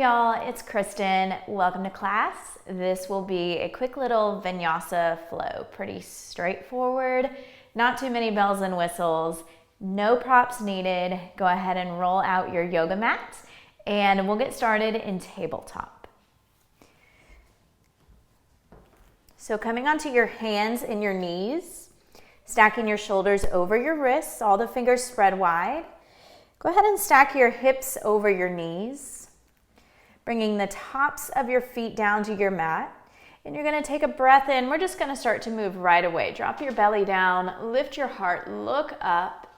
Hey y'all, it's Kristen. Welcome to class. This will be a quick little Vinyasa flow. Pretty straightforward, not too many bells and whistles, no props needed. Go ahead and roll out your yoga mat and we'll get started in tabletop. So coming onto your hands and your knees, stacking your shoulders over your wrists, all the fingers spread wide. Go ahead and stack your hips over your knees. Bringing the tops of your feet down to your mat. And you're going to take a breath in. We're just going to start to move right away. Drop your belly down, lift your heart, look up.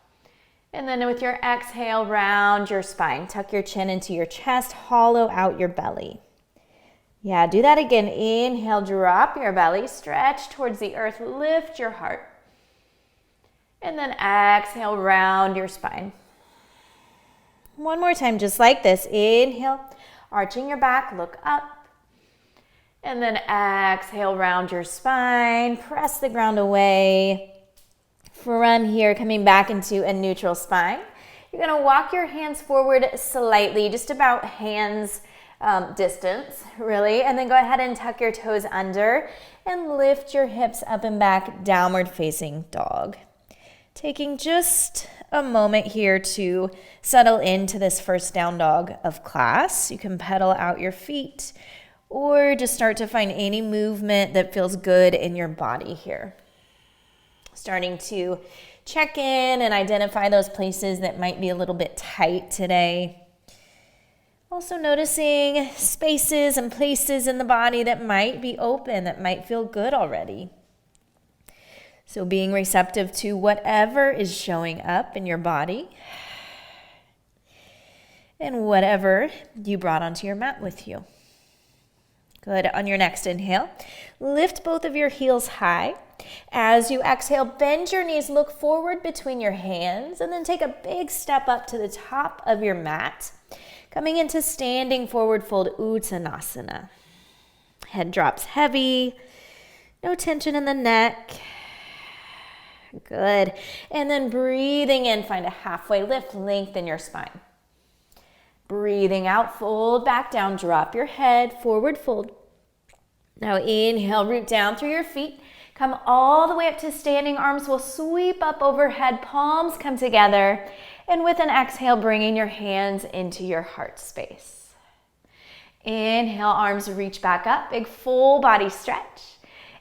And then with your exhale, round your spine. Tuck your chin into your chest, hollow out your belly. Yeah, do that again. Inhale, drop your belly, stretch towards the earth, lift your heart. And then exhale, round your spine. One more time, just like this. Inhale. Arching your back, look up. And then exhale, round your spine, press the ground away. From here, coming back into a neutral spine. You're gonna walk your hands forward slightly, just about hands distance, really. And then go ahead and tuck your toes under and lift your hips up and back, downward facing dog. Taking just a moment here to settle into this first down dog of class. You can pedal out your feet or just start to find any movement that feels good in your body here. Starting to check in and identify those places that might be a little bit tight today. Also noticing spaces and places in the body that might be open, that might feel good already. So being receptive to whatever is showing up in your body and whatever you brought onto your mat with you. Good. On your next inhale, lift both of your heels high. As you exhale, bend your knees, look forward between your hands, and then take a big step up to the top of your mat, coming into standing forward fold Uttanasana. Head drops heavy, no tension in the neck. Good. And then breathing in, find a halfway lift, lengthen your spine. Breathing out, fold back down, drop your head, forward fold. Now inhale, root down through your feet. Come all the way up to standing. Arms will sweep up overhead, palms come together. And with an exhale, bringing your hands into your heart space. Inhale, arms reach back up, big full body stretch.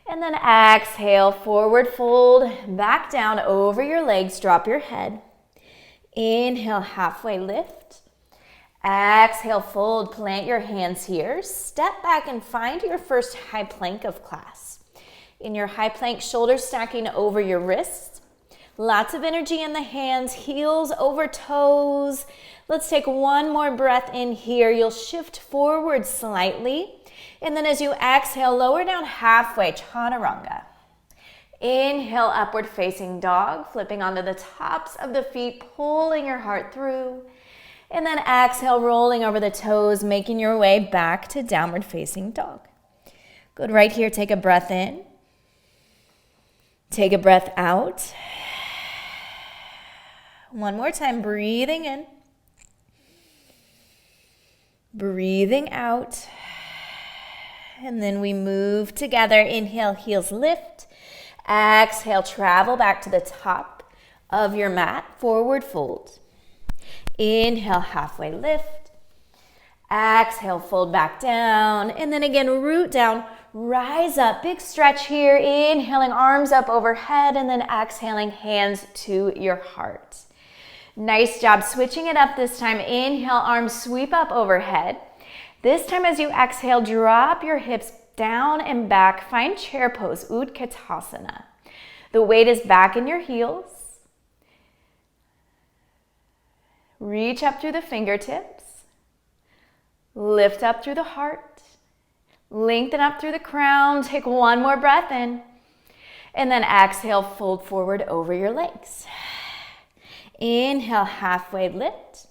And then exhale, forward fold, back down over your legs, drop your head. Inhale, halfway lift. Exhale, fold, plant your hands here. Step back and find your first high plank of class. In your high plank, shoulders stacking over your wrists. Lots of energy in the hands, heels over toes. Let's take one more breath in here. You'll shift forward slightly. And then as you exhale, lower down halfway, chaturanga. Inhale, upward facing dog, flipping onto the tops of the feet, pulling your heart through. And then exhale, rolling over the toes, making your way back to downward facing dog. Good, right here, take a breath in. Take a breath out. One more time, breathing in. Breathing out. And then we move together. Inhale, heels lift. Exhale, travel back to the top of your mat, forward fold. Inhale, halfway lift. Exhale, fold back down. And then again, root down, rise up, big stretch here. Inhaling, arms up overhead, and then exhaling, hands to your heart. Nice job switching it up this time. Inhale, arms sweep up overhead. This time as you exhale, drop your hips down and back. Find chair pose, Utkatasana. The weight is back in your heels. Reach up through the fingertips. Lift up through the heart. Lengthen up through the crown. Take one more breath in. And then exhale, fold forward over your legs. Inhale, halfway lift.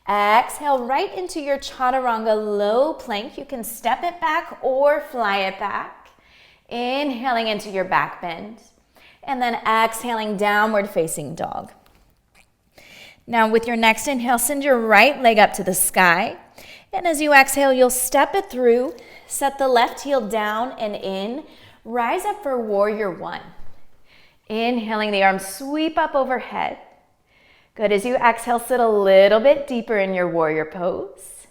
Exhale right into your chaturanga low plank. You can step it back or fly it back. Inhaling into your back bend. And then exhaling, downward facing dog. Now with your next inhale, send your right leg up to the sky. And as you exhale, you'll step it through, set the left heel down and in, rise up for warrior one. Inhaling, the arms sweep up overhead. Good. As you exhale, sit a little bit deeper in your warrior pose.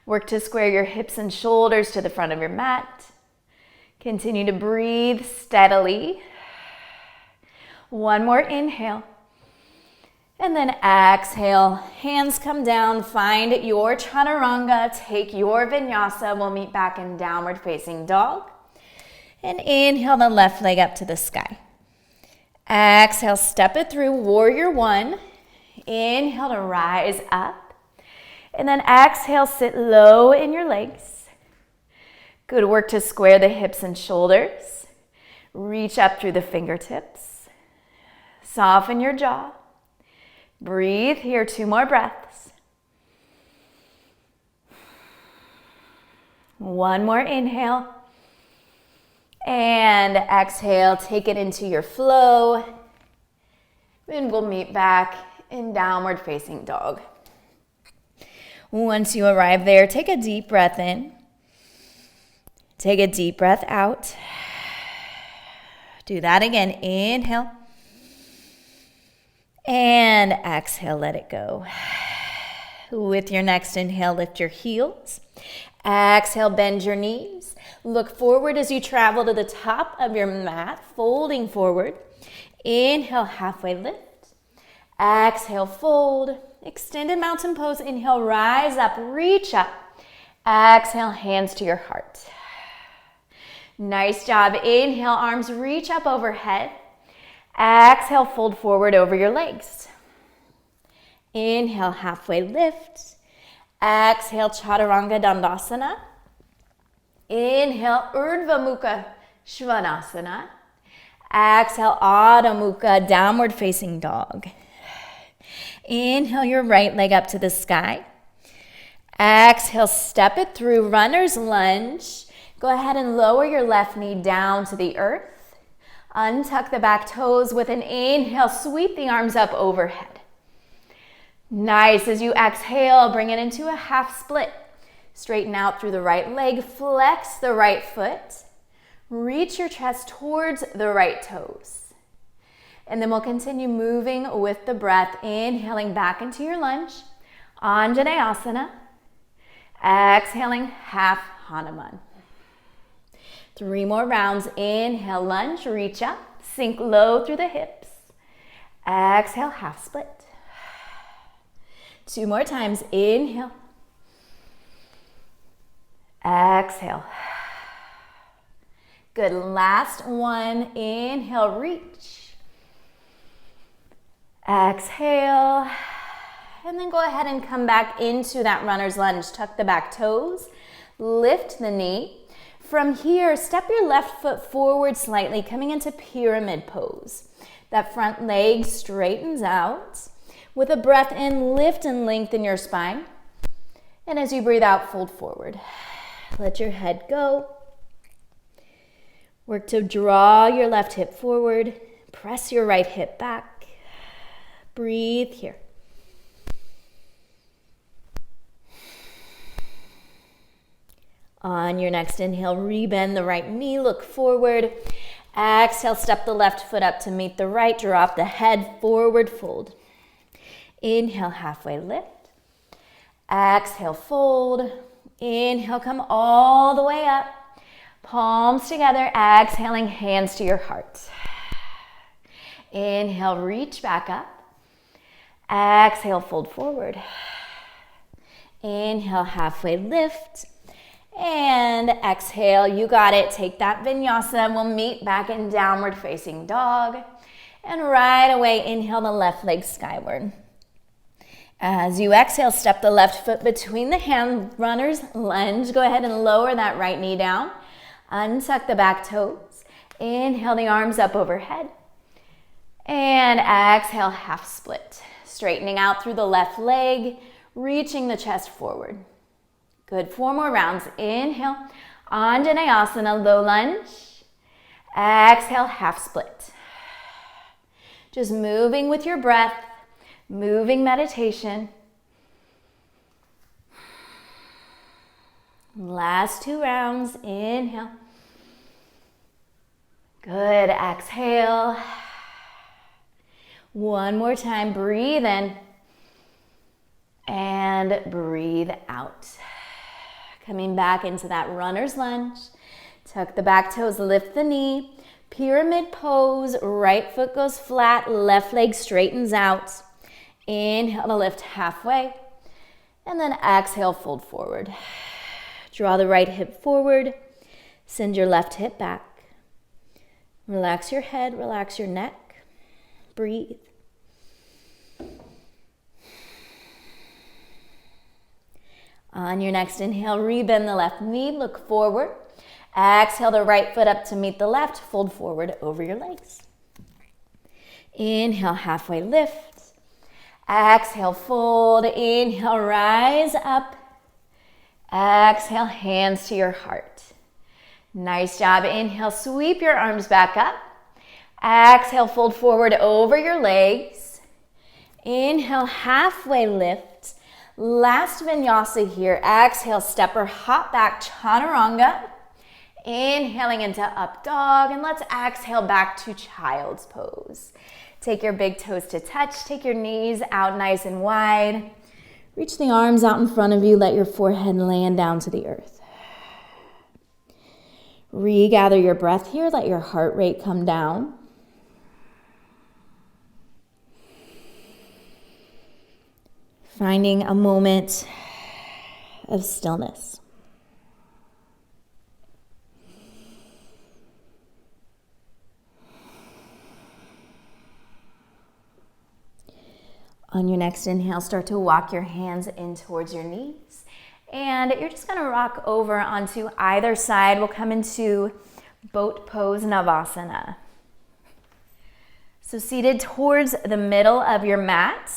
Work to square your hips and shoulders to the front of your mat. Continue to breathe steadily. One more inhale. And then exhale, hands come down, find your chaturanga, take your vinyasa. We'll meet back in downward facing dog. And inhale the left leg up to the sky. Exhale, step it through, warrior one. Inhale to rise up. And then exhale, sit low in your legs. Good work to square the hips and shoulders. Reach up through the fingertips. Soften your jaw. Breathe here, 2 more breaths. 1 more inhale. And exhale, take it into your flow. And we'll meet back in downward facing dog. Once you arrive there, take a deep breath in. Take a deep breath out. Do that again. Inhale. And exhale, let it go. With your next inhale, lift your heels. Exhale, bend your knees. Look forward as you travel to the top of your mat, folding forward. Inhale, halfway lift. Exhale, fold. Extended mountain pose. Inhale, rise up, reach up. Exhale, hands to your heart. Nice job. Inhale, arms reach up overhead. Exhale, fold forward over your legs. Inhale, halfway lift. Exhale, Chaturanga Dandasana. Inhale, Urdhva Mukha Svanasana. Exhale, Adho Mukha, downward facing dog. Inhale your right leg up to the sky. Exhale, step it through, runner's lunge. Go ahead and lower your left knee down to the earth. Untuck the back toes with an inhale, sweep the arms up overhead. Nice. As you exhale, bring it into a half split. Straighten out through the right leg, flex the right foot. Reach your chest towards the right toes. And then we'll continue moving with the breath, inhaling back into your lunge, Anjaneyasana. Exhaling, half Hanuman. 3 more rounds. Inhale, lunge, reach up, sink low through the hips. Exhale, half split. 2 more times. Inhale. Exhale. Good. Last one. Inhale, reach. Exhale. And then go ahead and come back into that runner's lunge. Tuck the back toes. Lift the knee. From here, step your left foot forward slightly, coming into pyramid pose. That front leg straightens out. With a breath in, lift and lengthen your spine. And as you breathe out, fold forward. Let your head go. Work to draw your left hip forward. Press your right hip back. Breathe here. On your next inhale, rebend the right knee, look forward. Exhale, step the left foot up to meet the right. Drop the head forward, fold. Inhale, halfway lift. Exhale, fold. Inhale, come all the way up. Palms together, exhaling, hands to your heart. Inhale, reach back up. Exhale, fold forward. Inhale, halfway lift. And exhale, you got it. Take that vinyasa. We'll meet back in downward facing dog. And right away, inhale the left leg skyward. As you exhale, step the left foot between the hand, runner's lunge. Go ahead and lower that right knee down. Untuck the back toes. Inhale the arms up overhead. And exhale, half split. Straightening out through the left leg, reaching the chest forward. Good. 4 more rounds. Inhale, Anjaneyasana, low lunge. Exhale, half split. Just moving with your breath, moving meditation. Last 2 rounds. Inhale. Good. Exhale. One more time. Breathe in. And breathe out. Coming back into that runner's lunge. Tuck the back toes, lift the knee. Pyramid pose. Right foot goes flat. Left leg straightens out. Inhale to lift halfway. And then exhale, fold forward. Draw the right hip forward. Send your left hip back. Relax your head, relax your neck. Breathe. On your next inhale, rebend the left knee, look forward. Exhale the right foot up to meet the left, fold forward over your legs. Inhale, halfway lift. Exhale, fold. Inhale, rise up. Exhale, hands to your heart. Nice job. Inhale, sweep your arms back up. Exhale, fold forward over your legs. Inhale, halfway lift. Last vinyasa here. Exhale, step or hop back, chaturanga. Inhaling into up dog. And let's exhale back to child's pose. Take your big toes to touch. Take your knees out nice and wide. Reach the arms out in front of you. Let your forehead land down to the earth. Regather your breath here. Let your heart rate come down. Finding a moment of stillness. On your next inhale, start to walk your hands in towards your knees. And you're just gonna rock over onto either side. We'll come into boat pose Navasana. So seated towards the middle of your mat.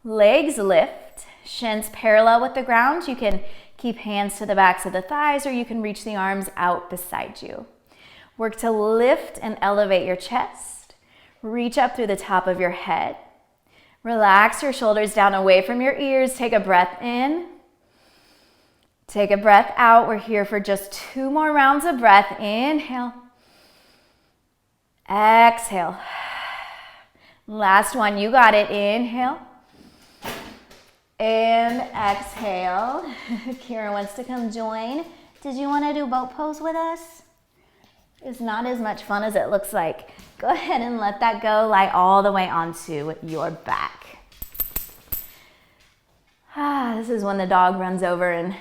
Legs lift, shins parallel with the ground. You can keep hands to the backs of the thighs, or you can reach the arms out beside you. Work to lift and elevate your chest. Reach up through the top of your head. Relax your shoulders down away from your ears. Take a breath in. Take a breath out. We're here for just 2 more rounds of breath. Inhale. Exhale. Last one. You got it. Inhale. And exhale. Kira wants to come join. Did you want to do boat pose with us? It's not as much fun as it looks like. Go ahead and let that go. Lie all the way onto your back. This is when the dog runs over and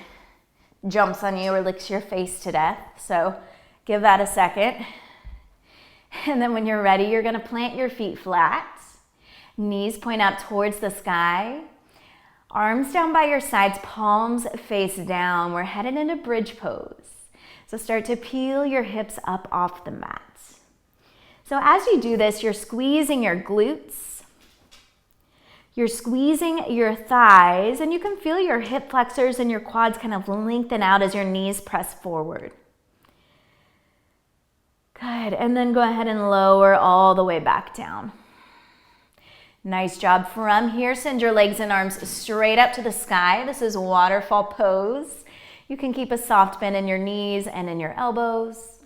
jumps on you or licks your face to death. So give that a second. And then when you're ready, you're going to plant your feet flat. Knees point out towards the sky. Arms down by your sides, palms face down. We're headed into bridge pose. So start to peel your hips up off the mat. So as you do this, you're squeezing your glutes. You're squeezing your thighs, and you can feel your hip flexors and your quads kind of lengthen out as your knees press forward. Good, and then go ahead and lower all the way back down. Nice job. From here, send your legs and arms straight up to the sky. This is waterfall pose. You can keep a soft bend in your knees and in your elbows.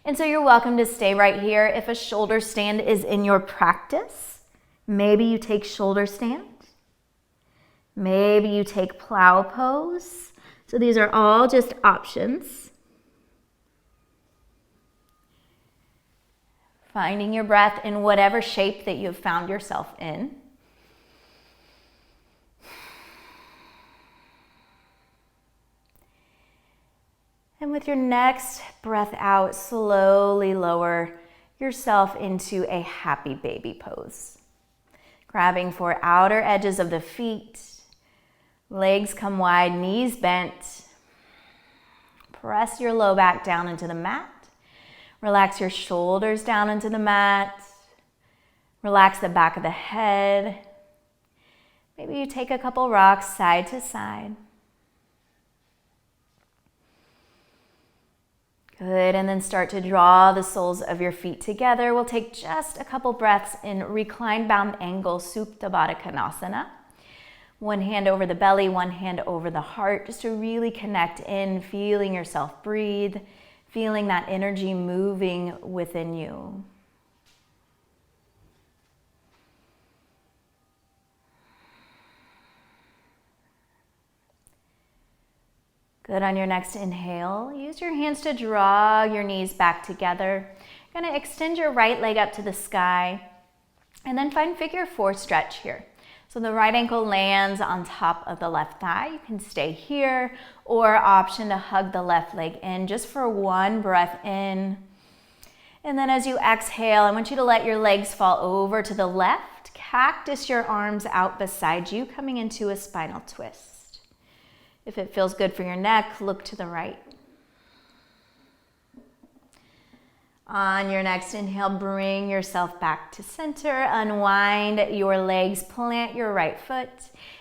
And so you're welcome to stay right here. If a shoulder stand is in your practice, maybe you take shoulder stand. Maybe you take plow pose. So these are all just options. Finding your breath in whatever shape that you've found yourself in. And with your next breath out, slowly lower yourself into a happy baby pose. Grabbing for outer edges of the feet. Legs come wide, knees bent. Press your low back down into the mat. Relax your shoulders down into the mat. Relax the back of the head. Maybe you take a couple rocks side to side. Good, and then start to draw the soles of your feet together. We'll take just a couple breaths in reclined bound angle, Supta Baddha Konasana. One hand over the belly, one hand over the heart, just to really connect in, feeling yourself breathe, feeling that energy moving within you. Good. On your next inhale, use your hands to draw your knees back together. You're going to extend your right leg up to the sky and then find figure 4 stretch here. So the right ankle lands on top of the left thigh. You can stay here, or option to hug the left leg in just for one breath in. And then as you exhale, I want you to let your legs fall over to the left. Cactus your arms out beside you, coming into a spinal twist. If it feels good for your neck, look to the right. On your next inhale, bring yourself back to center. Unwind your legs, plant your right foot,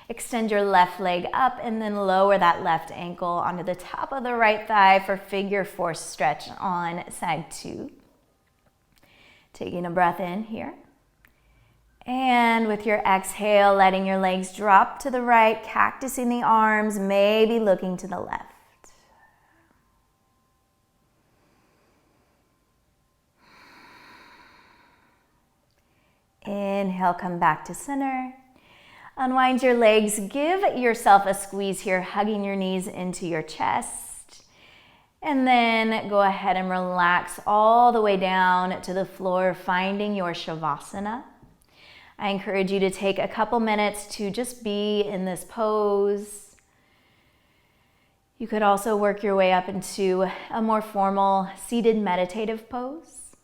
extend your left leg up, and then lower that left ankle onto the top of the right thigh for figure 4 stretch on side 2. Taking a breath in here. And with your exhale, letting your legs drop to the right, cactusing the arms, maybe looking to the left. Inhale, come back to center. Unwind your legs, give yourself a squeeze here, hugging your knees into your chest. And then go ahead and relax all the way down to the floor, finding your Shavasana. I encourage you to take a couple minutes to just be in this pose. You could also work your way up into a more formal seated meditative pose.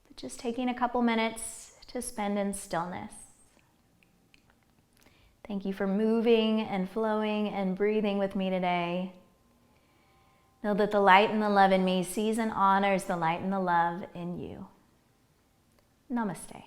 But just taking a couple minutes to spend in stillness. Thank you for moving and flowing and breathing with me today. Know that the light and the love in me sees and honors the light and the love in you. Namaste.